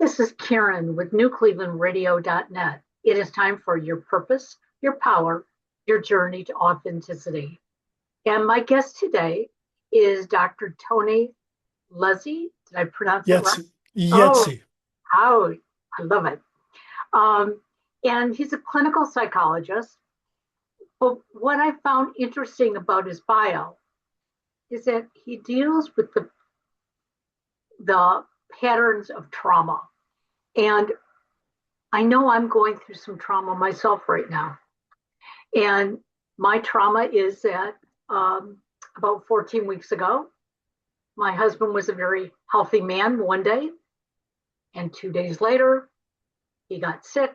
This is Karen with newclevelandradio.net. It is time for your purpose, your power, your journey to authenticity. And my guest today is Dr. Tony Iezzi. Did I pronounce that right? Yetzi. Oh, Yetzi. how I love it. Um, and he's a clinical psychologist. But what I found interesting about his bio is that he deals with the patterns of trauma. And I know I'm going through some trauma myself right now. And my trauma is that about 14 weeks ago, my husband was a very healthy man one day. And 2 days later, he got sick,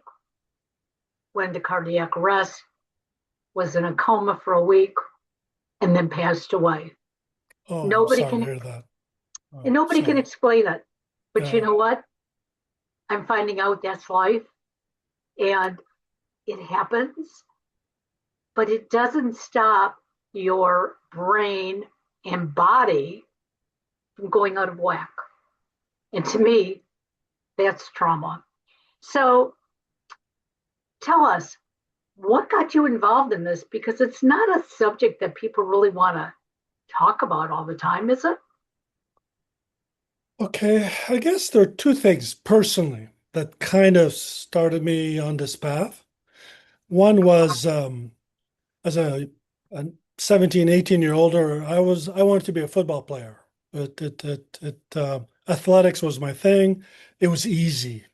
went into cardiac arrest, was in a coma for a week, and then passed away. Oh, I'm Nobody sorry to can hear that. and Oh, nobody can sorry. explain it. But you Yeah. know what? I'm finding out that's life and it happens, but it doesn't stop your brain and body from going out of whack. And to me, that's trauma. So tell us, what got you involved in this? Because it's not a subject that people really want to talk about all the time, is it? Okay. I guess there are two things personally that kind of started me on this path. One was as a 17, 18 year older, I wanted to be a football player. Athletics was my thing. It was easy.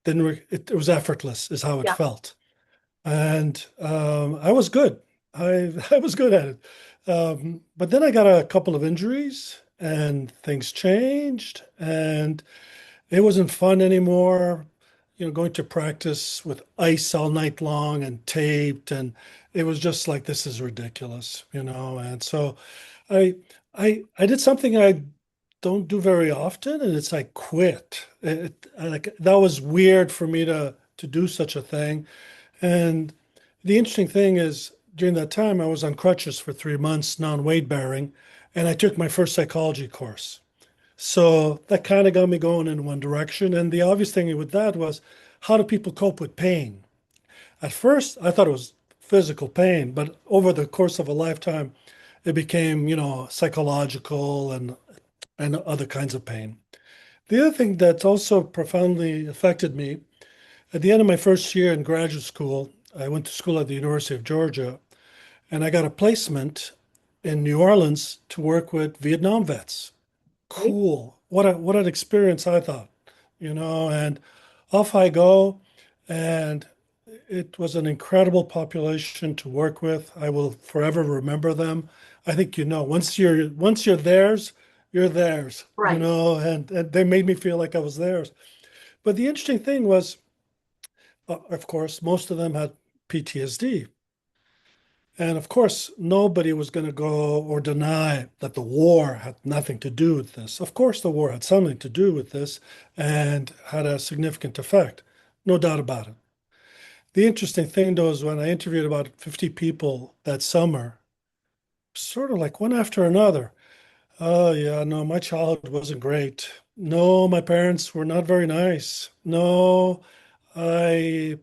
It was effortless, is how it Yeah. felt. And I was good. I was good at it. But then I got a couple of injuries and things changed and it wasn't fun anymore. Going to practice with ice all night long and taped, and it was just like this is ridiculous. And so I I did something I don't do very often, and it's I quit. Like that was weird for me to do such a thing. And the interesting thing is, during that time, I was on crutches for 3 months, non-weight bearing, and I took my first psychology course. So that kind of got me going in one direction. And the obvious thing with that was, how do people cope with pain? At first, I thought it was physical pain, but over the course of a lifetime, it became, psychological and other kinds of pain. The other thing that also profoundly affected me, at the end of my first year in graduate school, I went to school at the University of Georgia, and I got a placement in New Orleans to work with Vietnam vets. Right? Cool. What an experience, I thought. And off I go. And it was an incredible population to work with. I will forever remember them. I think once you're theirs, you're theirs, Right. and they made me feel like I was theirs. But the interesting thing was, of course, most of them had PTSD. And of course, nobody was going to go or deny that the war had nothing to do with this. Of course, the war had something to do with this and had a significant effect, no doubt about it. The interesting thing, though, is when I interviewed about 50 people that summer, sort of like one after another. Oh, yeah, no, my childhood wasn't great. No, my parents were not very nice. No, I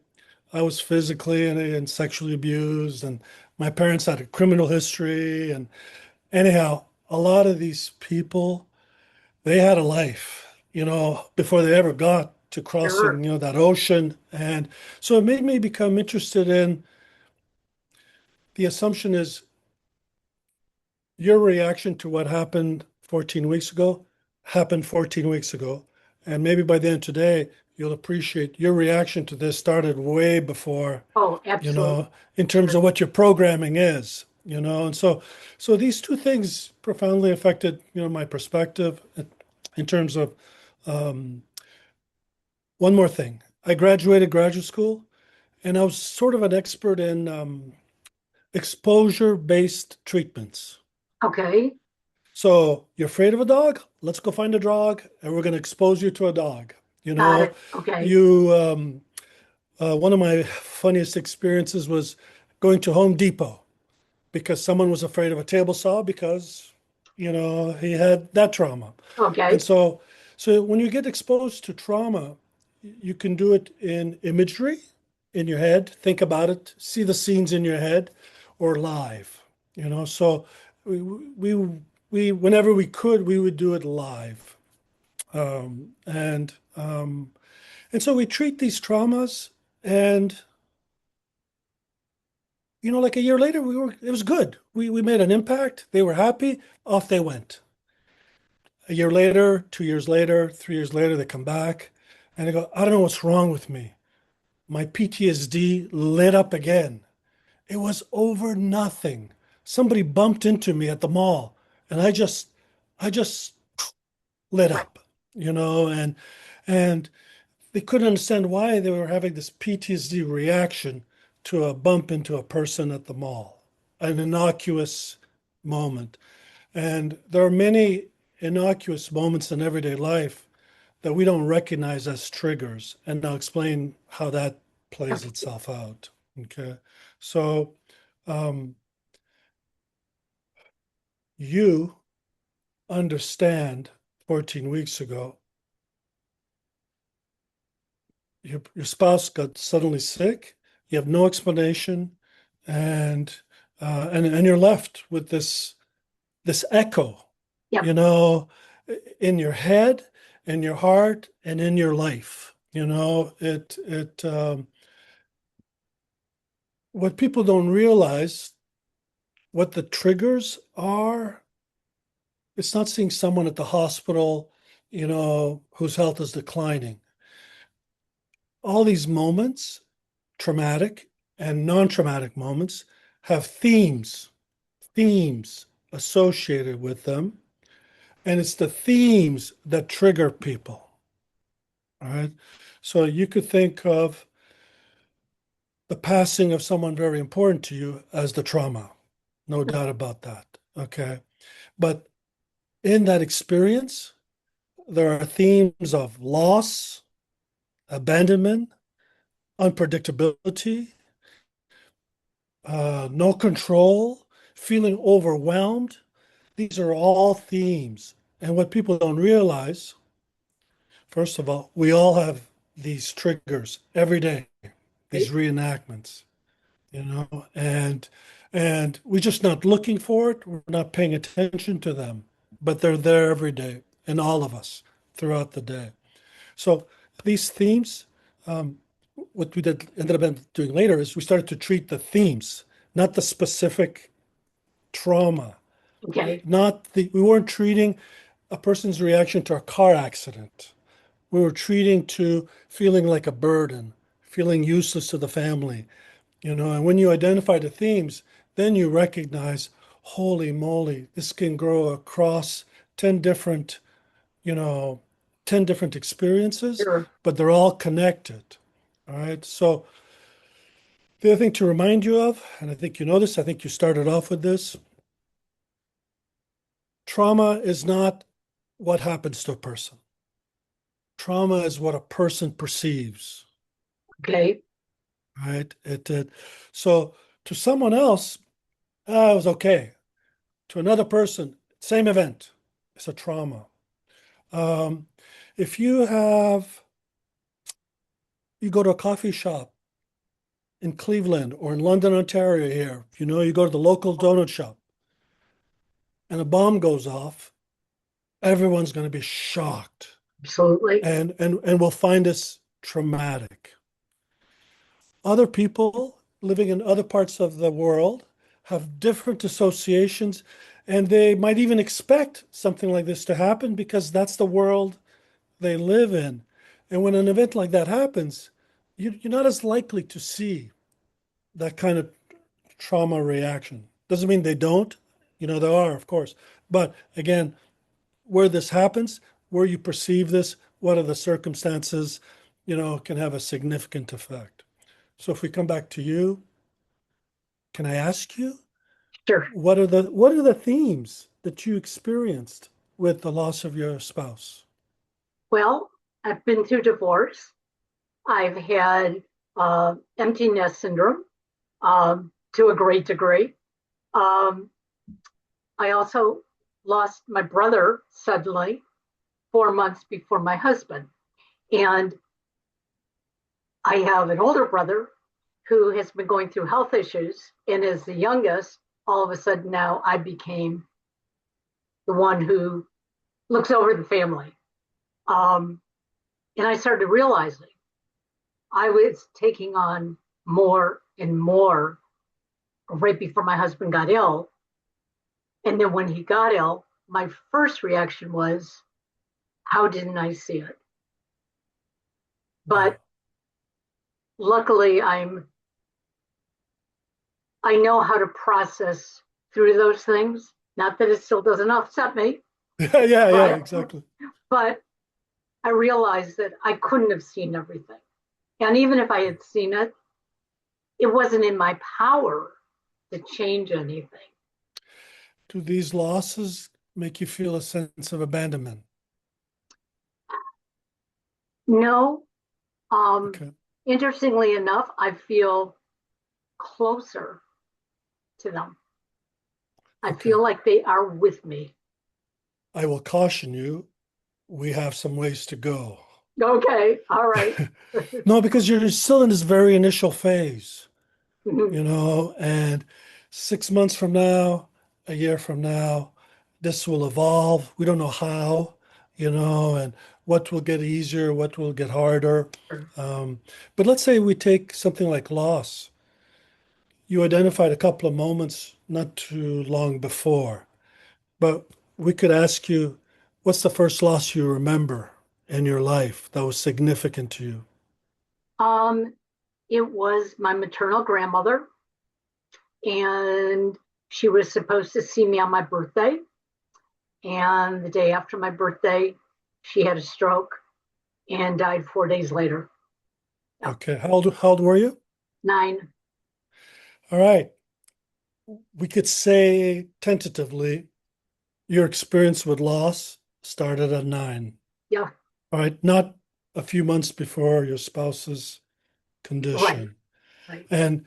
I was physically and sexually abused, and my parents had a criminal history. And anyhow, a lot of these people, they had a life, before they ever got to Sure. crossing, that ocean. And so it made me become interested in the assumption is your reaction to what happened 14 weeks ago happened 14 weeks ago. And maybe by the end of today, you'll appreciate your reaction to this started way before, Oh, you absolutely. know, in terms of what your programming is. And so these two things profoundly affected, my perspective in terms of um, one more thing. I graduated graduate school and I was sort of an expert in exposure-based treatments. Okay. So you're afraid of a dog? Let's go find a dog, and we're going to expose you to a dog. You Got know, it. Okay. you. One of my funniest experiences was going to Home Depot because someone was afraid of a table saw because, he had that trauma. And Okay. so when you get exposed to trauma, you can do it in imagery in your head, think about it, see the scenes in your head, or live. So we we whenever we could, we would do it live. Um, and um, and so we treat these traumas, and like a year later, it was good. We made an impact. They were happy. Off they went. A year later, 2 years later, 3 years later, they come back, and they go, I don't know what's wrong with me. My PTSD lit up again. It was over nothing. Somebody bumped into me at the mall, and I just lit Right. up, and they couldn't understand why they were having this PTSD reaction to a bump into a person at the mall, an innocuous moment. And there are many innocuous moments in everyday life that we don't recognize as triggers. And I'll explain how that plays itself out. Okay. So, um, you understand 14 weeks ago, your spouse got suddenly sick, you have no explanation, and and you're left with this echo, Yep. you know, in your head, in your heart, and in your life. What people don't realize, what the triggers are, it's not seeing someone at the hospital, whose health is declining. All these moments, traumatic and non-traumatic moments, have themes associated with them. And it's the themes that trigger people. All right. So you could think of the passing of someone very important to you as the trauma. No doubt about that. Okay. But in that experience, there are themes of loss, abandonment, unpredictability, no control, feeling overwhelmed. These are all themes. And what people don't realize, first of all, we all have these triggers every day, these Right. reenactments, and we're just not looking for it. We're not paying attention to them, but they're there every day in all of us throughout the day. So these themes, um, what we ended up doing later is we started to treat the themes, not the specific trauma, Okay. right? We weren't treating a person's reaction to a car accident. We were treating to feeling like a burden, feeling useless to the family, and when you identify the themes, then you recognize, holy moly, this can grow across 10 different, you know, 10 different experiences, Sure. but they're all connected. All right. So the other thing to remind you of, and I think you know this, I think you started off with this, trauma is not what happens to a person. Trauma is what a person perceives. Okay. Right. So to someone else, it was okay. To another person, same event. It's a trauma. Um, if you go to a coffee shop in Cleveland or in London, Ontario here, you go to the local donut shop and a bomb goes off, everyone's going to be shocked Absolutely. and will find this traumatic. Other people living in other parts of the world have different associations, and they might even expect something like this to happen because that's the world they live in. And when an event like that happens, you're not as likely to see that kind of trauma reaction. Doesn't mean they don't, there are, of course. But again, where this happens, where you perceive this, what are the circumstances, can have a significant effect. So if we come back to you, can I ask you, Sure. what are the themes that you experienced with the loss of your spouse? Well, I've been through divorce. I've had empty nest syndrome to a great degree. Um, I also lost my brother suddenly 4 months before my husband. And I have an older brother who has been going through health issues. And as the youngest, all of a sudden now I became the one who looks over the family. Um, and I started realizing I was taking on more and more right before my husband got ill. And then when he got ill, my first reaction was, how didn't I see it? Yeah. But luckily, I know how to process through those things. Not that it still doesn't upset me, Yeah, yeah, yeah, but exactly. but I realized that I couldn't have seen everything. And even if I had seen it, it wasn't in my power to change anything. Do these losses make you feel a sense of abandonment? No, Okay. interestingly enough, I feel closer to them. I Okay. feel like they are with me. I will caution you, we have some ways to go. Okay, all right. No, because you're still in this very initial phase, Mhm. and 6 months from now, a year from now, this will evolve. We don't know how, and what will get easier, what will get harder. Um, but let's say we take something like loss. You identified a couple of moments not too long before, but we could ask you, what's the first loss you remember in your life that was significant to you? Um, it was my maternal grandmother, and she was supposed to see me on my birthday. And the day after my birthday, she had a stroke and died 4 days later. Yeah, Okay, how old were you? 9. All right. We could say tentatively your experience with loss started at 9. Yeah, All right, not a few months before your spouse's right, condition. right, And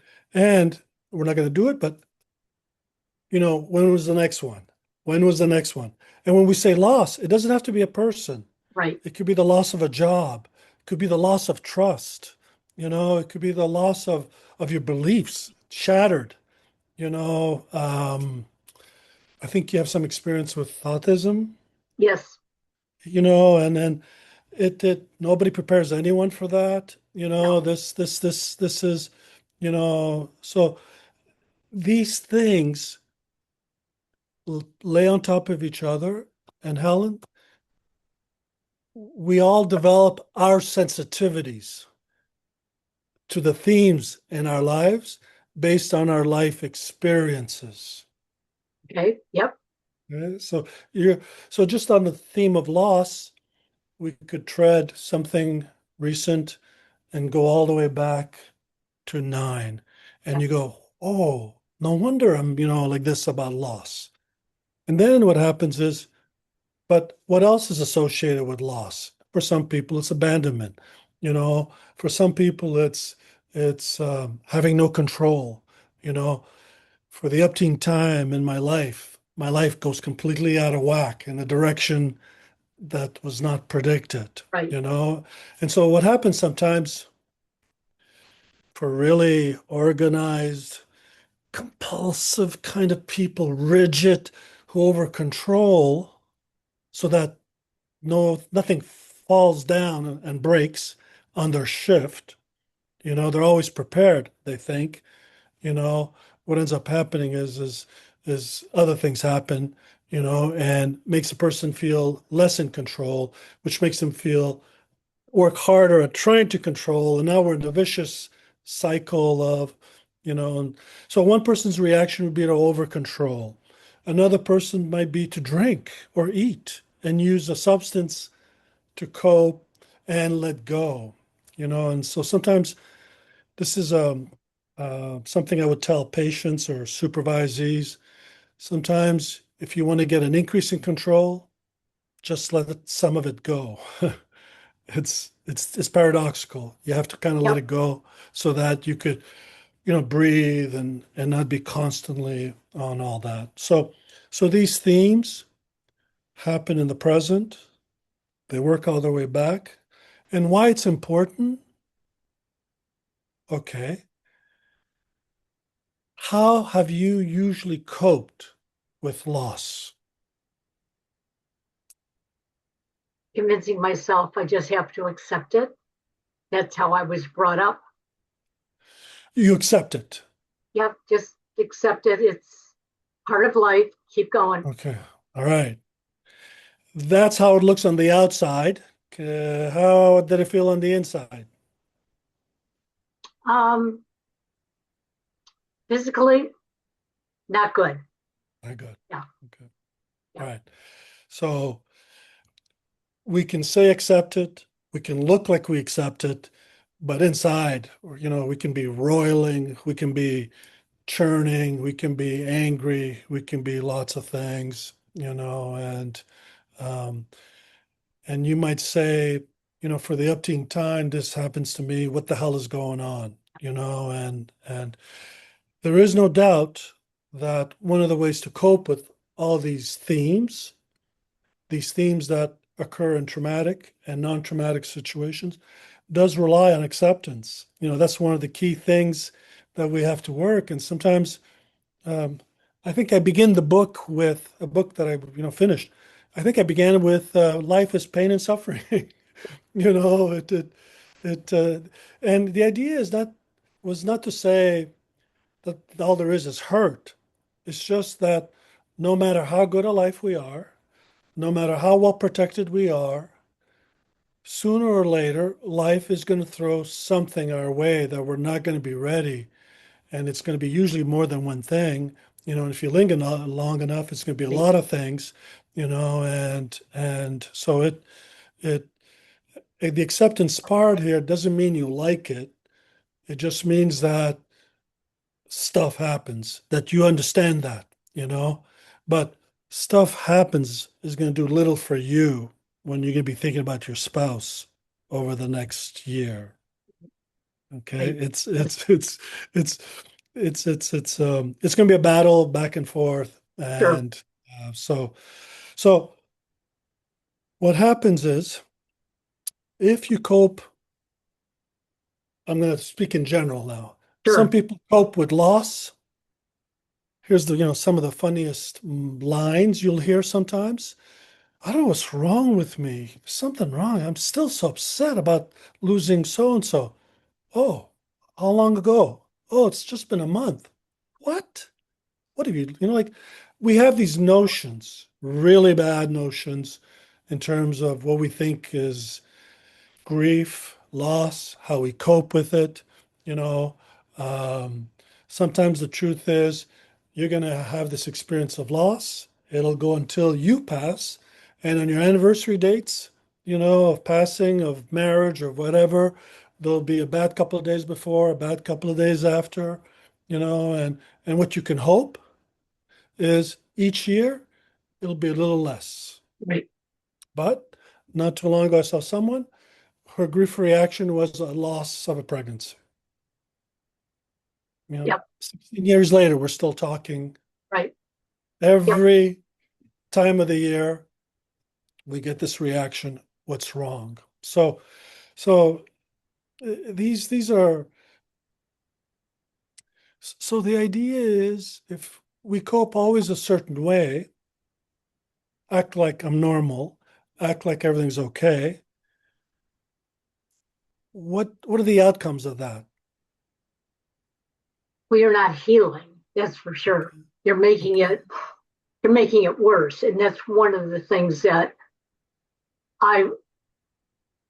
we're not going to do it, but when was the next one? When was the next one? And when we say loss, it doesn't have to be a person. right. It could be the loss of a job. It could be the loss of trust. It could be the loss of your beliefs shattered. You know, I think you have some experience with autism, Yes, and then it nobody prepares anyone for that. no, This is, so these things lay on top of each other. And Helen, we all develop our sensitivities to the themes in our lives based on our life experiences. okay, yep, Okay? So just on the theme of loss, we could tread something recent and go all the way back to 9. And yeah, you go, oh, no wonder I'm, like this about loss. And then what happens is, but what else is associated with loss? For some people, it's abandonment. For some people, it's having no control. You know, for the upteen time in my life goes completely out of whack in a direction that was not predicted. right. You know, and so what happens sometimes for really organized, compulsive kind of people, rigid, who over control, so that nothing falls down and breaks on their shift. They're always prepared, they think. What ends up happening is other things happen, and makes a person feel less in control, which makes them feel work harder at trying to control. And now we're in a vicious cycle of, and so one person's reaction would be to over control. Another person might be to drink or eat and use a substance to cope and let go. And so sometimes this is something I would tell patients or supervisees. Sometimes if you want to get an increase in control, just some of it go. It's paradoxical. You have to kind of let Yep. it go so that you could, breathe and not be constantly on all that. So these themes happen in the present. They work all their way back. And why it's important, Okay. How have you usually coped with loss? Convincing myself I just have to accept it. That's how I was brought up. You accept it. Yep, just accept it. It's part of life. Keep going. Okay. All right. That's how it looks on the outside. How did it feel on the inside? Um, Physically, not good. Very good. Yeah, Okay. All yeah. right. So we can say accept it. We can look like we accept it, but inside, we can be roiling, we can be churning, we can be angry, we can be lots of things, um, and you might say, for the upteen time, this happens to me. What the hell is going on? And there is no doubt that one of the ways to cope with all these themes that occur in traumatic and non-traumatic situations, does rely on acceptance. That's one of the key things that we have to work. And sometimes, um, I think I begin the book with a book that I, finished. I think I began it with "Life is pain and suffering." you know, it, it, it, and the idea was not to say that all there is hurt. It's just that no matter how good a life we are, no matter how well protected we are, sooner or later, life is going to throw something our way that we're not going to be ready. And it's going to be usually more than one thing. And if you linger long enough, it's going to be a Right. lot of things, and so it the acceptance part here doesn't mean you like it. It just means that stuff happens, that you understand that. But stuff happens is going to do little for you when you're going to be thinking about your spouse over the next year. Okay. Right. It's it's going to be a battle back and forth. Sure, And so what happens is if you cope, I'm going to speak in general now. Some sure. people cope with loss. Here's some of the funniest lines you'll hear sometimes. I don't know what's wrong with me. Something wrong. I'm still so upset about losing so and so. Oh, how long ago? Oh, it's just been a month. What? What have like we have these notions, really bad notions in terms of what we think is grief, loss, how we cope with it. You know, um, Sometimes the truth is you're going to have this experience of loss. It'll go until you pass. And on your anniversary dates, of passing, of marriage, or whatever, there'll be a bad couple of days before, a bad couple of days after, and what you can hope is each year it'll be a little less. Right. But not too long ago, I saw someone her grief reaction was a loss of a pregnancy. Yep. 16 years later, we're still talking. Right. Yep. Every time of the year, we get this reaction. What's wrong? So these are so the idea is if we cope always a certain way, act like I'm normal, act like everything's okay. What are the outcomes of that? Well, you're not healing. That's for sure. Okay. You're making Okay. it. You're making it worse, and that's one of the things that I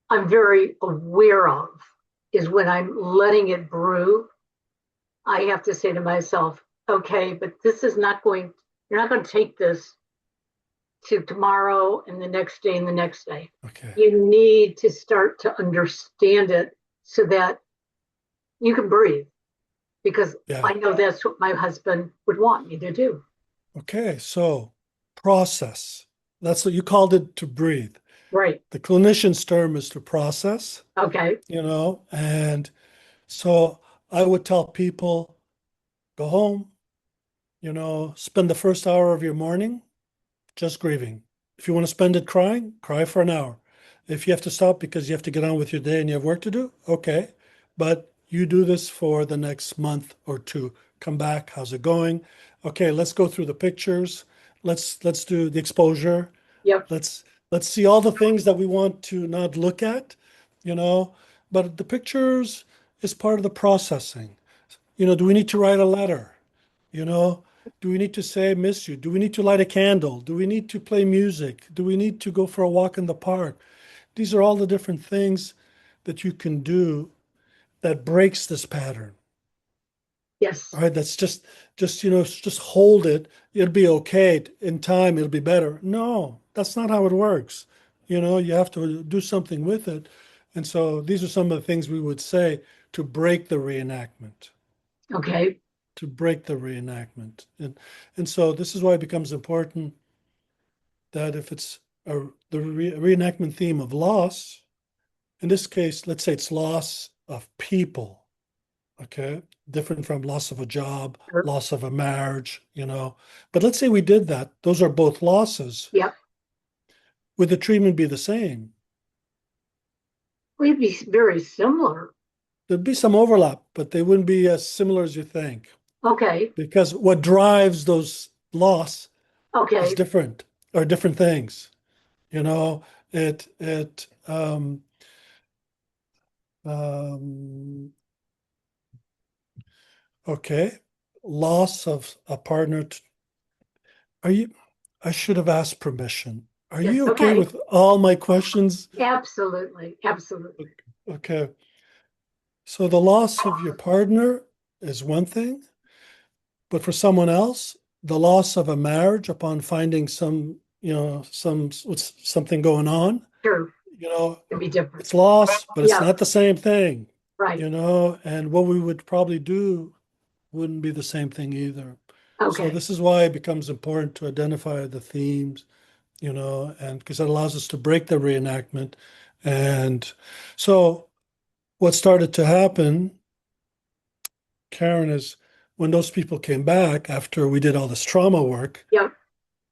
I'm very aware of is when I'm letting it brew. I have to say to myself, okay, but this is not going. You're not going to take this to tomorrow and the next day and the next day. Okay. You need to start to understand it so that you can breathe because Yeah. I know that's what my husband would want me to do. Okay, so process. That's what you called it, to breathe. Right. The clinician's term is to process, Okay. and so I would tell people go home, spend the first hour of your morning just grieving. If you want to spend it crying, cry for an hour. If you have to stop because you have to get on with your day and you have work to do, okay. But You do this for the next month or two. Come back. How's it going? Okay, let's go through the pictures. Let's do the exposure. Yep. Let's see all the things that we want to not look at, you know. But the pictures is part of the processing. Do we need to write a letter? You know, do we need to say miss you? Do we need to light a candle? Do we need to play music? Do we need to go for a walk in the park? These are all the different things that you can do that breaks this pattern. Yes. All right, that's just hold it. It'll be okay. In time, it'll be better. No, that's not how it works. You have to do something with it. And so these are some of the things we would say to break the reenactment, Okay. to break the reenactment. And so this is why it becomes important that if it's the reenactment theme of loss, in this case, let's say it's loss of people. Okay, different from loss of a job, Sure. loss of a marriage. But let's say we did that. Those are both losses. Yep. Would the treatment be the same? We'd be very similar. There'd be some overlap, but they wouldn't be as similar as you think. Okay. Because what drives those loss is Okay. different, or different things. You know, it um okay. Loss of a partner. Are you I should have asked permission. Are Yes. you okay Okay. with all my questions? Absolutely. Absolutely. Okay. So the loss of your partner is one thing, but for someone else, the loss of a marriage upon finding something going on, Sure. you know, It'd be different. it's loss, but it's Yeah. not the same thing, Right. and what we would probably do wouldn't be the same thing either. So Okay. this is why it becomes important to identify the themes, and because it allows us to break the reenactment. And so what started to happen, Karen, is when those people came back after we did all this trauma work, Yep.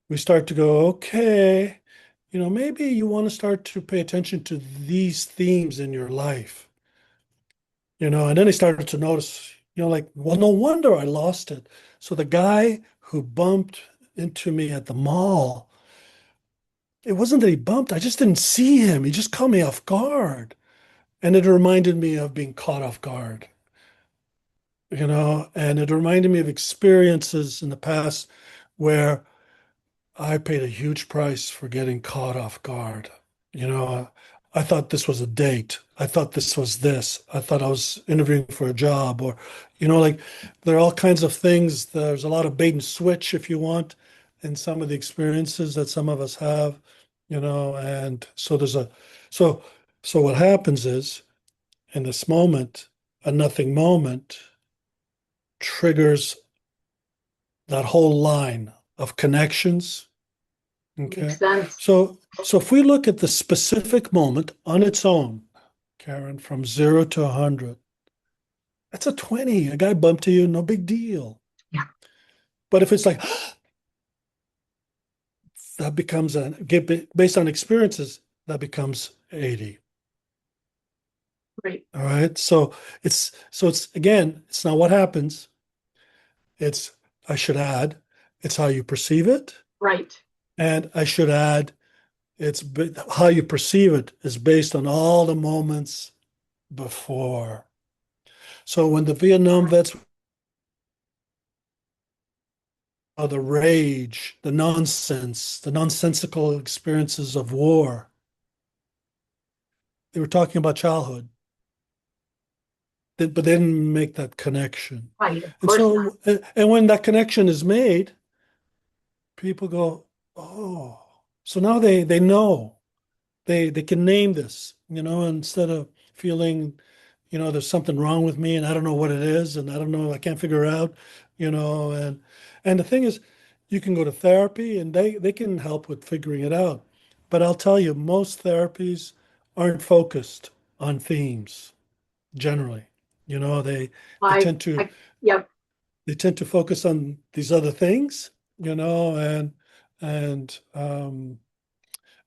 we start to go, okay, maybe you want to start to pay attention to these themes in your life, and then they started to notice, like, well, no wonder I lost it. So the guy who bumped into me at the mall, it wasn't that he bumped, I just didn't see him. He just caught me off guard. And it reminded me of being caught off guard, and it reminded me of experiences in the past where I paid a huge price for getting caught off guard. You know, I thought this was a date. I thought this was this. I thought I was interviewing for a job, or, like there are all kinds of things. There's a lot of bait and switch, if you want, in some of the experiences that some of us have, and so so, so what happens is in this moment, a nothing moment triggers that whole line of connections. Makes Okay. sense. So if we look at the specific moment on its own, Karen, from 0 to 100, that's a 20. A guy bumped to you, no big deal. Yeah. But if it's like that becomes based on experiences, that becomes 80. Right. All right. So it's again, it's not what happens. It's I should add, it's how you perceive it. Right. And I should add, how you perceive it is based on all the moments before. So when the Vietnam vets, the rage, the nonsense, the nonsensical experiences of war, they were talking about childhood, but they didn't make that connection. Right. Of And course not. so, and when that connection is made, people go, oh, so now they know. They can name this, instead of feeling, there's something wrong with me and I don't know what it is and I don't know, I can't figure it out, and the thing is, you can go to therapy and they can help with figuring it out. But I'll tell you, most therapies aren't focused on themes generally. They I, tend to I, yep. they tend to focus on these other things, and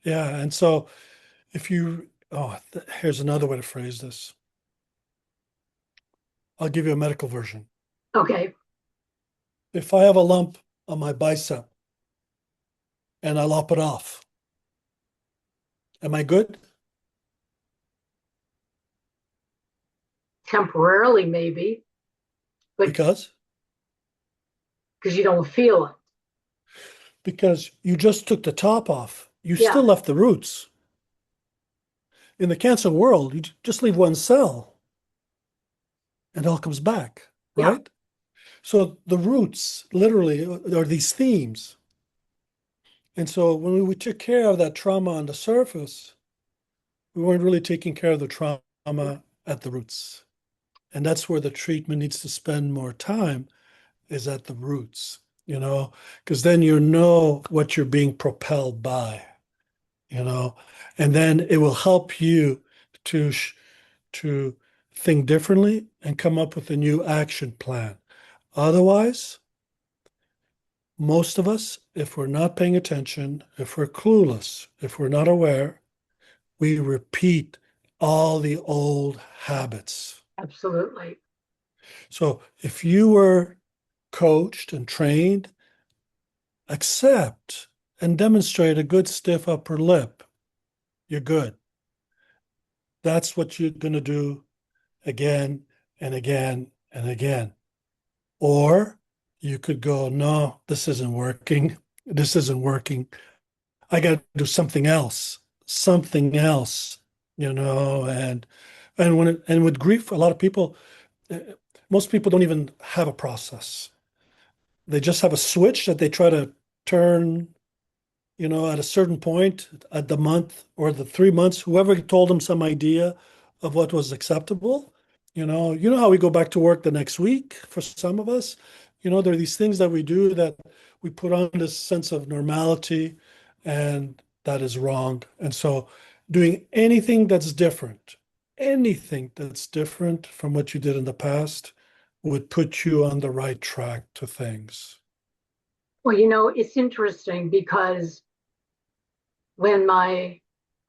yeah, and so if you, here's another way to phrase this. I'll give you a medical version. Okay. If I have a lump on my bicep and I lop it off, am I good? Temporarily, maybe, but Because because you don't feel it. because you just took the top off. You still Yeah. left the roots. In the cancer world, you just leave one cell and it all comes back, Yeah. right? So the roots literally are these themes. And so when we took care of that trauma on the surface, we weren't really taking care of the trauma at the roots. And that's where the treatment needs to spend more time is at the roots, because then you know what you're being propelled by, you know, and then it will help you to to think differently and come up with a new action plan. Otherwise, most of us, if we're not paying attention, if we're clueless, if we're not aware, we repeat all the old habits. Absolutely. So if you were coached and trained, accept and demonstrate a good stiff upper lip, you're good. That's what you're going to do again and again and again. Or you could go, no, this isn't working. This isn't working. I got to do something else, and with grief, a lot of people, uh, most people don't even have a process. They just have a switch that they try to turn, at a certain point at the month or the 3 months, whoever told them some idea of what was acceptable, how we go back to work the next week for some of us, there are these things that we do that we put on this sense of normality, and that is wrong. And so doing anything that's different from what you did in the past would put you on the right track to things. Well, it's interesting because when my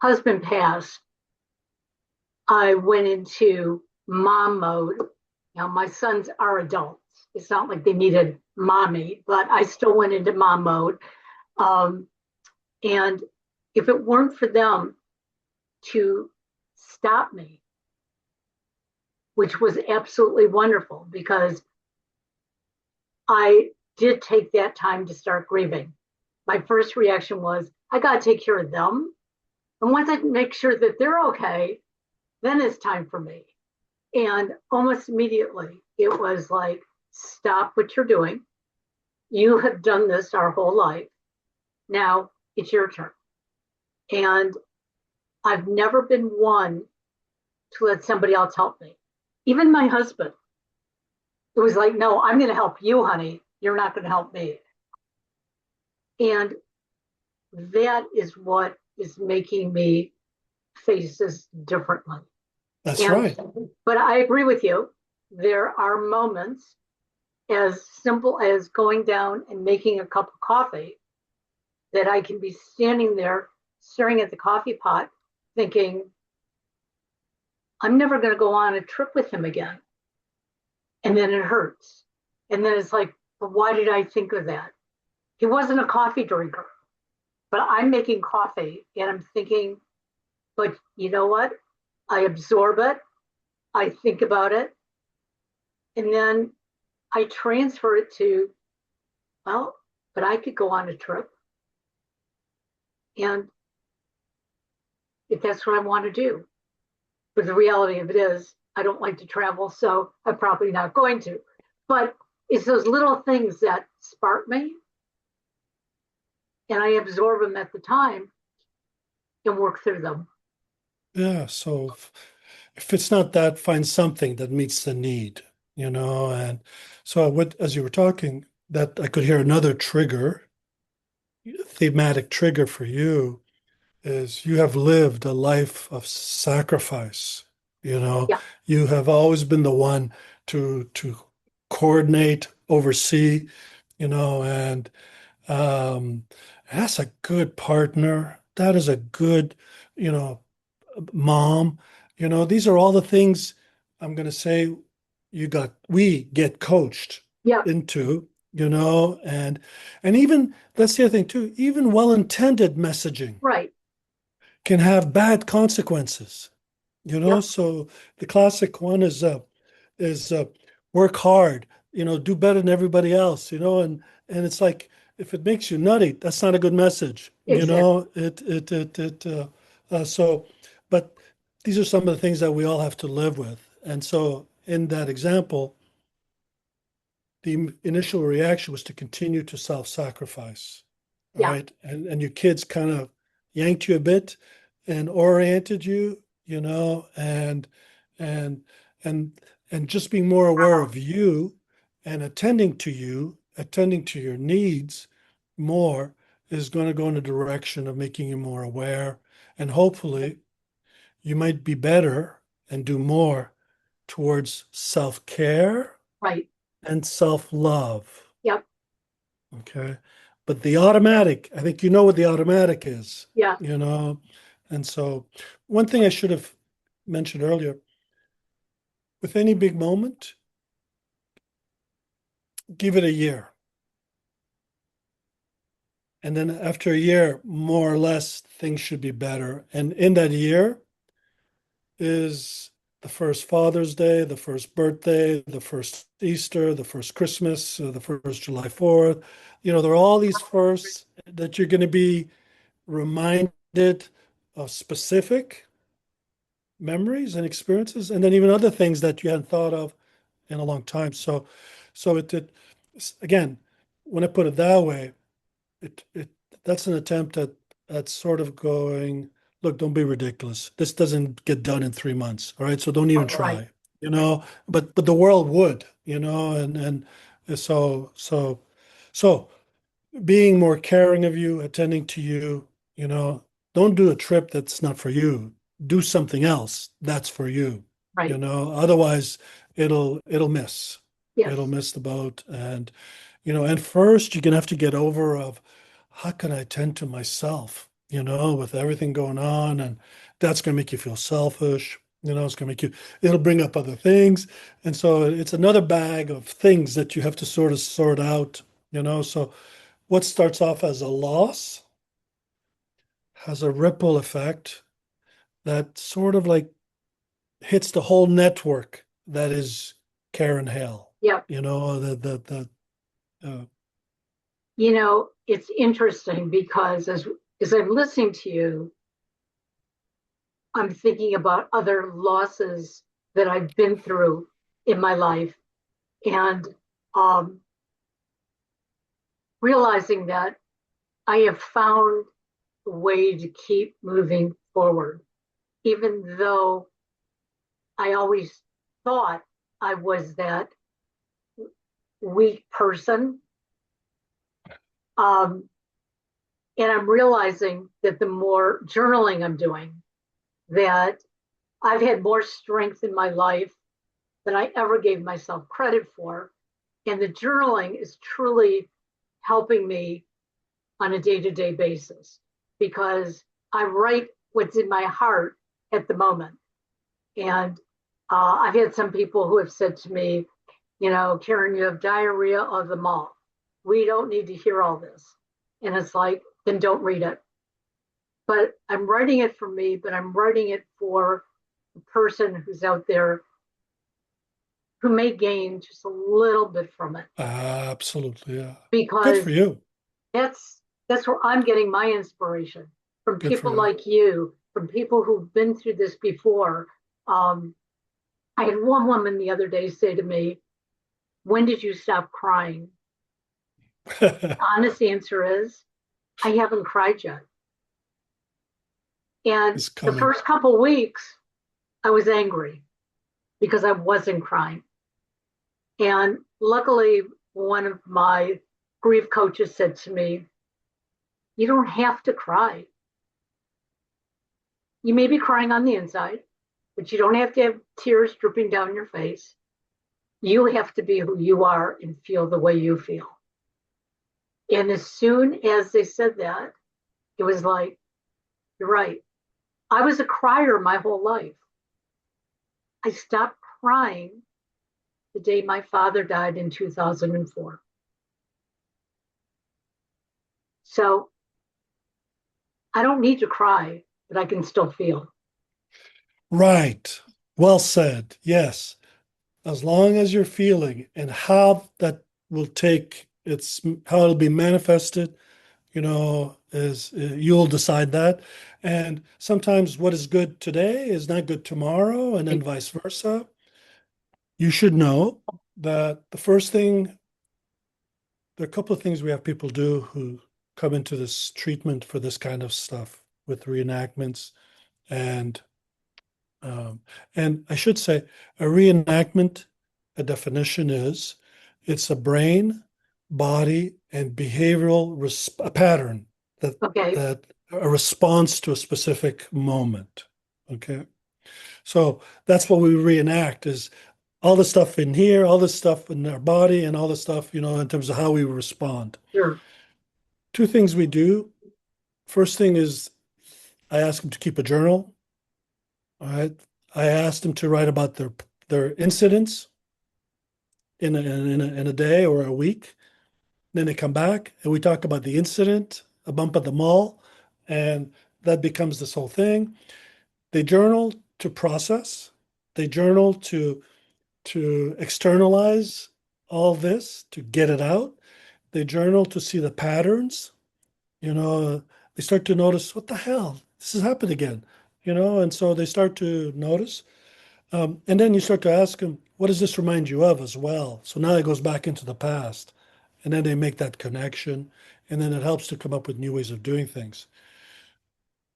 husband passed, I went into mom mode. Now, my sons are adults. It's not like they needed mommy, but I still went into mom mode. Um, and if it weren't for them to stop me, which was absolutely wonderful because I did take that time to start grieving. My first reaction was, I got to take care of them. And once I make sure that they're okay, then it's time for me. And almost immediately, it was like, stop what you're doing. You have done this our whole life. Now it's your turn. And I've never been one to let somebody else help me. Even my husband, it was like, no, I'm going to help you, honey. You're not going to help me. And that is what is making me face this differently. That's And, right. but I agree with you. There are moments as simple as going down and making a cup of coffee that I can be standing there staring at the coffee pot thinking, I'm never going to go on a trip with him again. And then it hurts. And then it's like, but why did I think of that? He wasn't a coffee drinker, but I'm making coffee and I'm thinking, but you know what? I absorb it, I think about it, and then I transfer it to, well, but I could go on a trip. And if that's what I want to do, but the reality of it is, I don't like to travel, so I'm probably not going to. But it's those little things that spark me, and I absorb them at the time and work through them. Yeah. So if it's not that, find something that meets the need, And so as you were talking, that I could hear another trigger, thematic trigger for you is you have lived a life of sacrifice. Yeah, You have always been the one to coordinate, oversee, and um, that's a good partner. That is a good, you know, mom. These are all the things I'm going to say. we get coached Yep. into, and even that's the other thing too, even well-intended messaging Right. can have bad consequences, Yep. so the classic one is work hard, do better than everybody else, and it's like, if it makes you nutty, that's not a good message, Exactly. so, but these are some of the things that we all have to live with. And so in that example, the initial reaction was to continue to self-sacrifice. All Yeah. right. And your kids kind of yanked you a bit and oriented you, and and and and just being more aware of you and attending to your needs more is going to go in the direction of making you more aware. And hopefully you might be better and do more towards self-care Right. and self-love. Yep. Okay. But the automatic, I think you know what the automatic is, Yeah. you know. And so, one thing I should have mentioned earlier, with any big moment, give it a year. And then after a year, more or less, things should be better. And in that year is the first Father's Day, the first birthday, the first Easter, the first Christmas, the first July 4th. There are all these firsts that you're going to be reminded of specific memories and experiences, and then even other things that you hadn't thought of in a long time. So it did. Again, when I put it that way, it that's an attempt at sort of going, look, don't be ridiculous. This doesn't get done in 3 months. All right. So don't even Right. try, but the world would, and so being more caring of you, attending to you, you know, don't do a trip that's not for you. Do something else that's for you, Right. Otherwise it'll miss. It'll Yes. miss the boat. And first you're gonna have to get over of how can I tend to myself, with everything going on, and that's gonna make you feel selfish. It's gonna make you, it'll bring up other things. And so it's another bag of things that you have to sort of sort out, so what starts off as a loss has a ripple effect that sort of like hits the whole network that is Karen Hale. Yep. Uh, It's interesting because as I'm listening to you, I'm thinking about other losses that I've been through in my life, and um, realizing that I have found a way to keep moving forward, even though I always thought I was that weak person. Um, and I'm realizing that the more journaling I'm doing, that I've had more strength in my life than I ever gave myself credit for. And the journaling is truly helping me on a day-to-day basis because I write what's in my heart at the moment. And I've had some people who have said to me, Karen, you have diarrhea of the mouth. We don't need to hear all this. And it's like, then don't read it. But I'm writing it for me, but I'm writing it for the person who's out there who may gain just a little bit from it. absolutely, yeah. Good for Because you. that's where I'm getting my inspiration from Good for people you. like you, from people who've been through this before. Um, I had one woman the other day say to me, "When did you stop crying?" The honest answer is, I haven't cried yet. And It's the coming. first couple weeks, I was angry because I wasn't crying. And luckily, one of my grief coaches said to me, "You don't have to cry. You may be crying on the inside, but you don't have to have tears dripping down your face. You have to be who you are and feel the way you feel." And as soon as they said that, it was like, you're right. I was a crier my whole life. I stopped crying the day my father died in 2004. So I don't need to cry, but I can still feel. Right. Well said. Yes. As long as you're feeling and how that will take its how it'll be manifested, is you'll decide that. And sometimes what is good today is not good tomorrow, and then vice versa. You should know that there are a couple of things we have people do who come into this treatment for this kind of stuff with reenactments. And Um, and I should say, a reenactment, a definition is it's a brain, body, and behavioral a pattern that Okay, that a response to a specific moment. Okay, so that's what we reenact is all the stuff in here, all the stuff in our body, and all the stuff in terms of how we respond. sure. Two things we do. First thing is I ask them to keep a journal. All right. I asked them to write about their incidents in a day or a week. Then they come back and we talk about the incident, a bump at the mall, and that becomes this whole thing. They journal to process. They journal to externalize all this, to get it out. They journal to see the patterns. They start to notice, what the hell? This has happened again. And so they start to notice. And then you start to ask them, what does this remind you of as well? So now it goes back into the past. And then they make that connection. And then it helps to come up with new ways of doing things.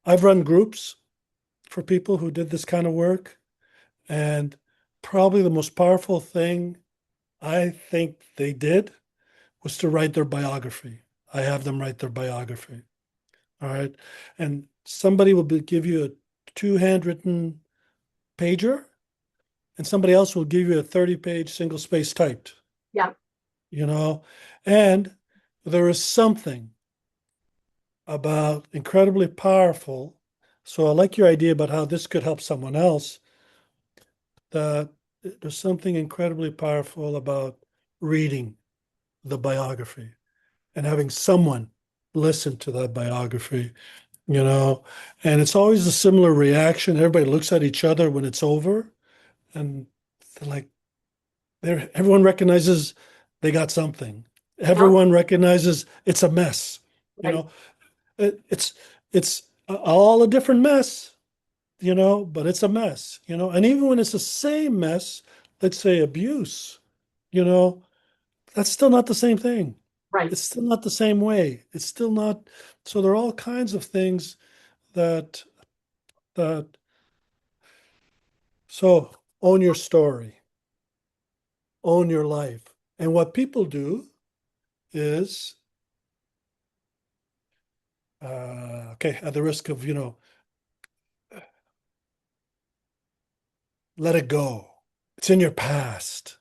I've run groups for people who did this kind of work. And probably the most powerful thing I think they did was to write their biography. I have them write their biography. All right. And somebody will give you a two handwritten pager and somebody else will give you a 30-page single space typed, Yeah, you know, and there is something about incredibly powerful. So I like your idea about how this could help someone else, that there's something incredibly powerful about reading the biography and having someone listen to that biography, you know, and it's always a similar reaction. Everybody looks at each other when it's over and they're like, everyone recognizes they got something. yeah, Everyone recognizes it's a mess. You right, know, it's all a different mess. But it's a mess. And even when it's the same mess, let's say abuse. You know, that's still not the same thing. right, It's still not the same way. It's still not. So there are all kinds of things that that. So own your story, own your life, and what people do is okay, at the risk of, let it go. It's in your past.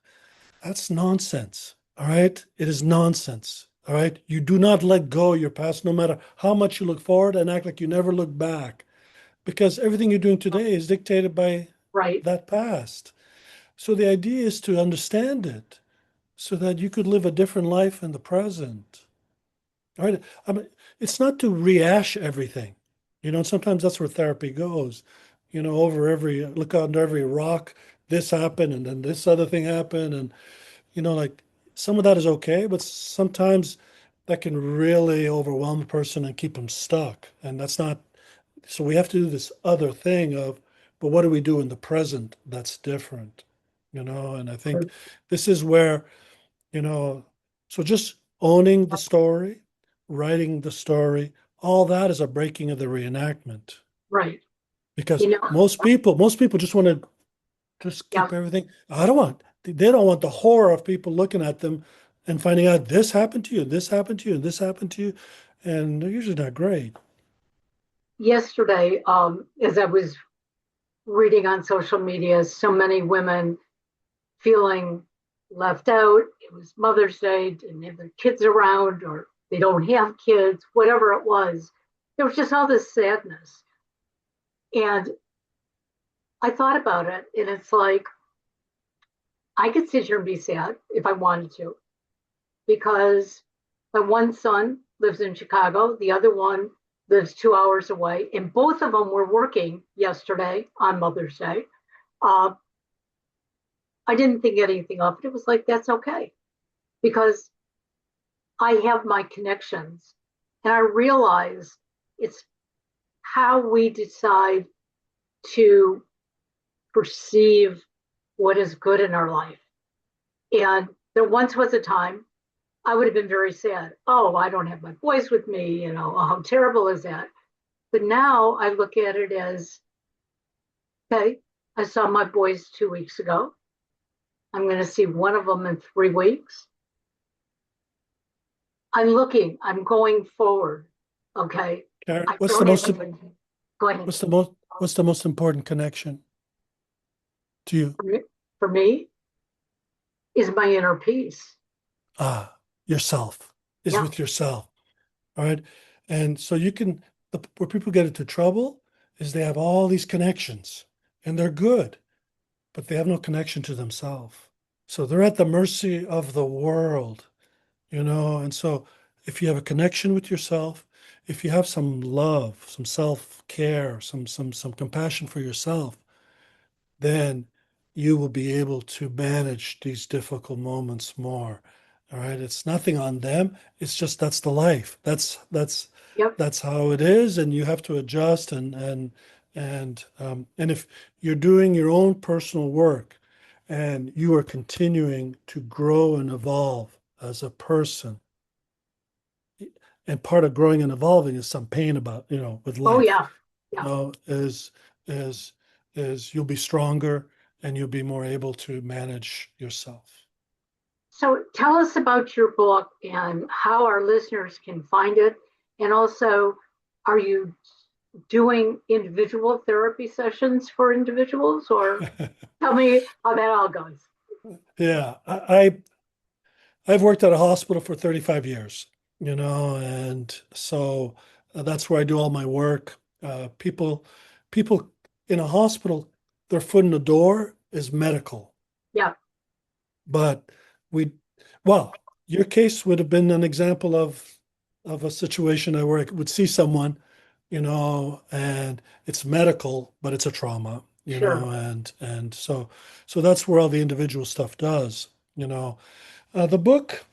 That's nonsense. All right. It is nonsense. All right. You do not let go of your past, no matter how much you look forward and act like you never look back, because everything you're doing today is dictated by right, that past. So the idea is to understand it so that you could live a different life in the present. All right. I mean, it's not to rehash everything. Sometimes that's where therapy goes. Over look under every rock, this happened and then this other thing happened. And, like some of that is okay, but sometimes that can really overwhelm a person and keep them stuck. And that's not, so we have to do this other thing of, but what do we do in the present that's different? And I think this is where you know, so just owning the story, writing the story, all that is a breaking of the reenactment. right. Because You know, most people just want to just yeah. keep everything. They don't want the horror of people looking at them and finding out this happened to you, this happened to you, and this happened to you. And they're usually not great. Yesterday, as I was reading on social media, so many women feeling left out. It was Mother's Day, didn't have their kids around, or they don't have kids, whatever it was. There was just all this sadness. And I thought about it, and it's like, I could sit here and be sad if I wanted to, because my one son lives in Chicago, the other one lives 2 hours away, and both of them were working yesterday on Mother's Day. Uh, I didn't think anything of it. It was like, that's okay, because I have my connections. And I realize it's how we decide to perceive what is good in our life. And there once was a time I would have been very sad. Oh, I don't have my boys with me. Oh, how terrible is that? But now I look at it as, okay, I saw my boys 2 weeks ago. I'm going to see one of them in 3 weeks. I'm going forward. Okay. Karen, I don't have anything. Go ahead. what's the most important connection to you? For me is my inner peace. Ah, yourself is Yeah. with yourself. All right. And so where people get into trouble is they have all these connections and they're good, but they have no connection to themselves. So they're at the mercy of the world, And so if you have a connection with yourself, if you have some love, some self-care, some compassion for yourself, then you will be able to manage these difficult moments more. All right. It's nothing on them. It's just that's the life. Yep. That's how it is, and you have to adjust and if you're doing your own personal work and you are continuing to grow and evolve as a person, and part of growing and evolving is some pain about, with Oh, life, yeah. Yeah. is is you'll be stronger and you'll be more able to manage yourself. So tell us about your book and how our listeners can find it. And also, are you doing individual therapy sessions for individuals, or tell me how that all goes? Yeah, I've worked at a hospital for 35 years, and so that's where I do all my work. People in a hospital, their foot in the door is medical, Yeah, but we, well, your case would have been an example of a situation where I would see someone, and it's medical, but it's a trauma, sure. and so that's where all the individual stuff does. The book,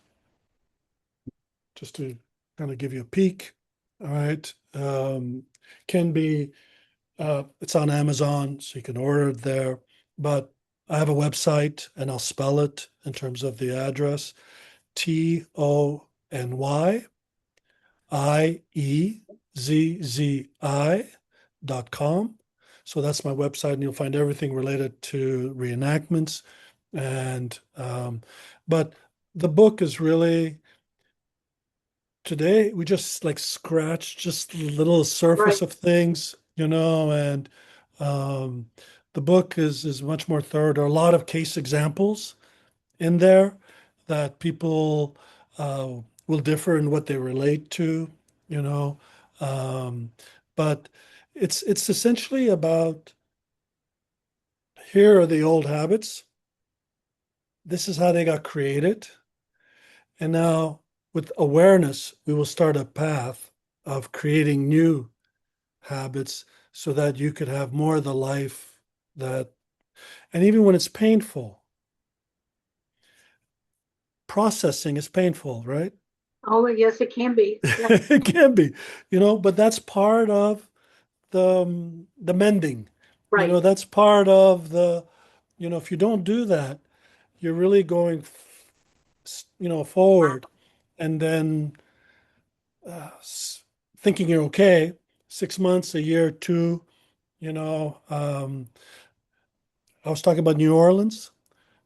just to kind of give you a peek, all right, can be, it's on Amazon, so you can order it there. But I have a website, and I'll spell it in terms of the address: TonyIezzi.com. So that's my website, and you'll find everything related to reenactments. And but the book is really, today we just like scratch just a little surface Right. of things, and um, the book is much more thorough. There are a lot of case examples in there that people will differ in what they relate to, you know. Um, but it's essentially about, here are the old habits. This is how they got created. And now with awareness, we will start a path of creating new habits so that you could have more of the life that, and even when it's painful, processing is painful, right? Oh, yes, it can be. Yeah, It can be, but that's part of the mending. right. That's part of if you don't do that, you're really going, forward, and then thinking you're okay, 6 months, a year, two, I was talking about New Orleans.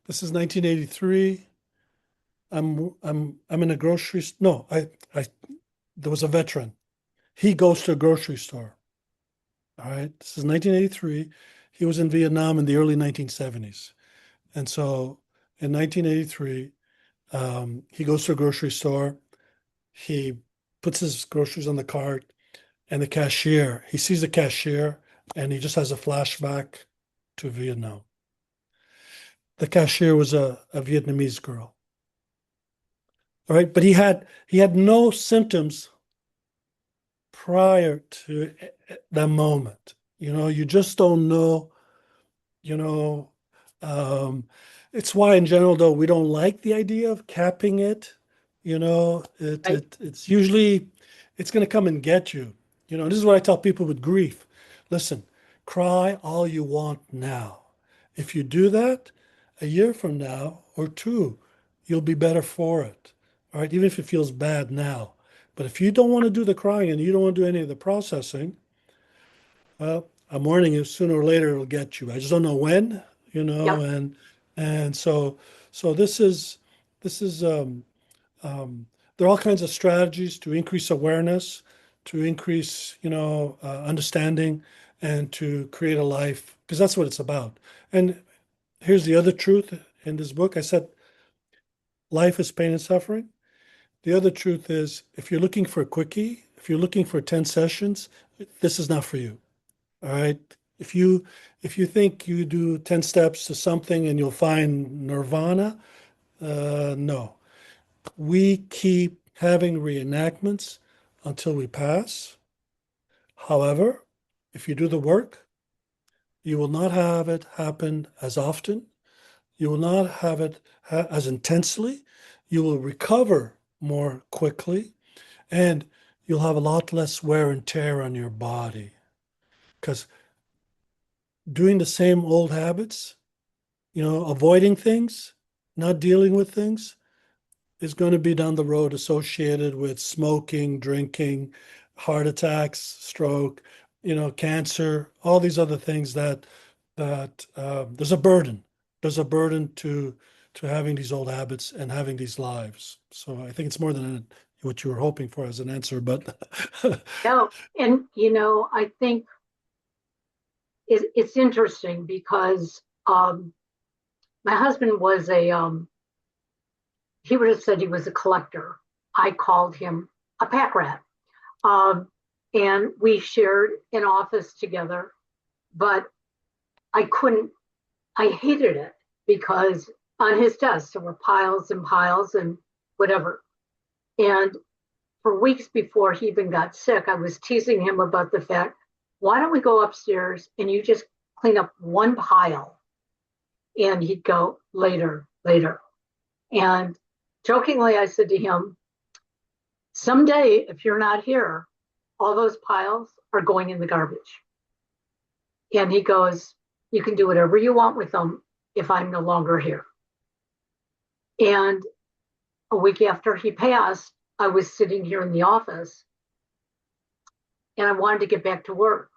This is 1983. I'm in a grocery. No, I there was a veteran. He goes to a grocery store. All right. This is 1983. He was in Vietnam in the early 1970s. And so in 1983, he goes to a grocery store. He puts his groceries on the cart, and he sees the cashier, and he just has a flashback to Vietnam. The cashier was a Vietnamese girl. All right, but he had no symptoms prior to that moment. You just don't know. You know, um, it's why in general though we don't like the idea of capping it. Right? It's usually it's going to come and get you. This is what I tell people with grief. Listen, cry all you want now. If you do that, a year from now or two, you'll be better for it. All right, even if it feels bad now. But if you don't want to do the crying and you don't want to do any of the processing, well, I'm warning you, sooner or later it'll get you. I just don't know when, Yep. and so this is um, there are all kinds of strategies to increase awareness, to increase, understanding, and to create a life, because that's what it's about. And here's the other truth in this book. I said life is pain and suffering. The other truth is if you're looking for a quickie, if you're looking for 10 sessions, this is not for you. All right. If you think you do 10 steps to something and you'll find nirvana, no. We keep having reenactments until we pass. However, if you do the work, you will not have it happen as often. You will not have it as intensely. You will recover more quickly, and you'll have a lot less wear and tear on your body. Because doing the same old habits, avoiding things, not dealing with things, is going to be down the road associated with smoking, drinking, heart attacks, stroke, cancer, all these other things that there's a burden. There's a burden to having these old habits and having these lives. So I think it's more than what you were hoping for as an answer, but No. And, I think it's interesting because my husband was he would have said he was a collector. I called him a pack rat. Um, and we shared an office together, but I couldn't, I hated it because on his desk there were piles and piles and whatever. And for weeks before he even got sick, I was teasing him about the fact, why don't we go upstairs and you just clean up one pile? And he'd go, later, later. And jokingly, I said to him, someday, if you're not here, all those piles are going in the garbage. And he goes, you can do whatever you want with them if I'm no longer here. And a week after he passed, I was sitting here in the office and I wanted to get back to work.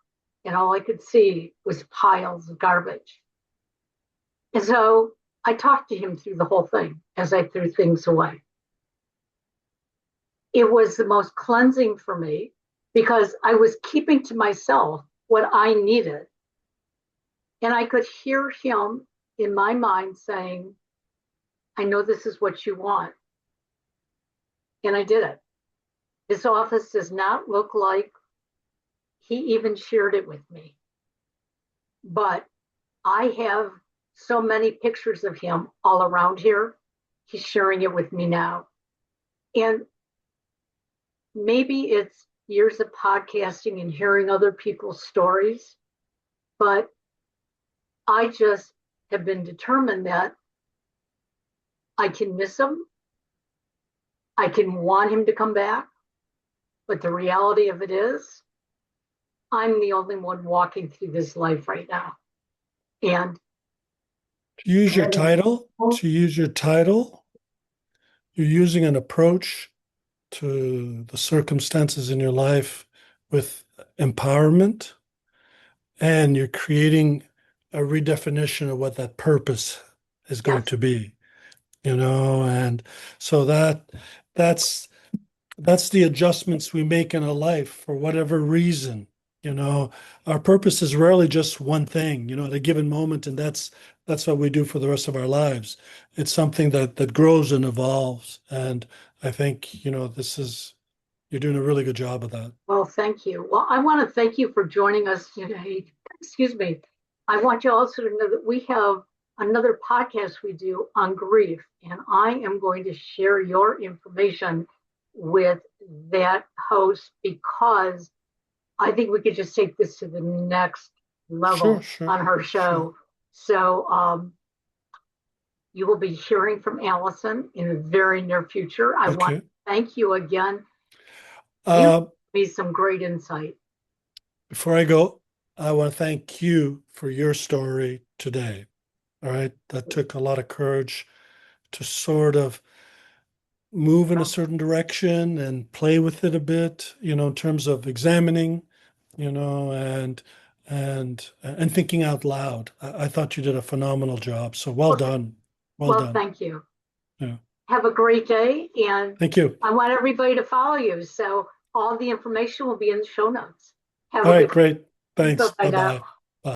And all I could see was piles of garbage. And so I talked to him through the whole thing as I threw things away. It was the most cleansing for me because I was keeping to myself what I needed. And I could hear him in my mind saying, I know this is what you want. And I did it. This office does not look like he even shared it with me. But I have so many pictures of him all around here. He's sharing it with me now. And maybe it's years of podcasting and hearing other people's stories, but I just have been determined that I can miss him. I can want him to come back. But the reality of it is, I'm the only one walking through this life right now. And to use your title, you're using an approach to the circumstances in your life with empowerment, and you're creating a redefinition of what that purpose is going yes, to be, and so that's that's the adjustments we make in a life for whatever reason. you know our purpose is rarely just one thing, at a given moment, and that's what we do for the rest of our lives. It's something that grows and evolves, and I think this is you're doing a really good job of that. well, thank you. Well, I want to thank you for joining us today. Excuse me. I want you also to know that we have another podcast we do on grief, and I am going to share your information with that host because I think we could just take this to the next Sure, level sure, on her sure. show. So you will be hearing from Allison in the very near future. I want Okay. to thank you again. You Uh, gave me some great insight. Before I go, I want to thank you for your story today. All right. That took a lot of courage to sort of move in a certain direction and play with it a bit, in terms of examining, and thinking out loud. I thought you did a phenomenal job. So well Well, done. Well well, done. thank you. Yeah. Have a great day, and Thank you. I want everybody to follow you. So all the information will be in the show notes. Have All a right, good great. day. Thanks. Bye-bye now. Bye-bye.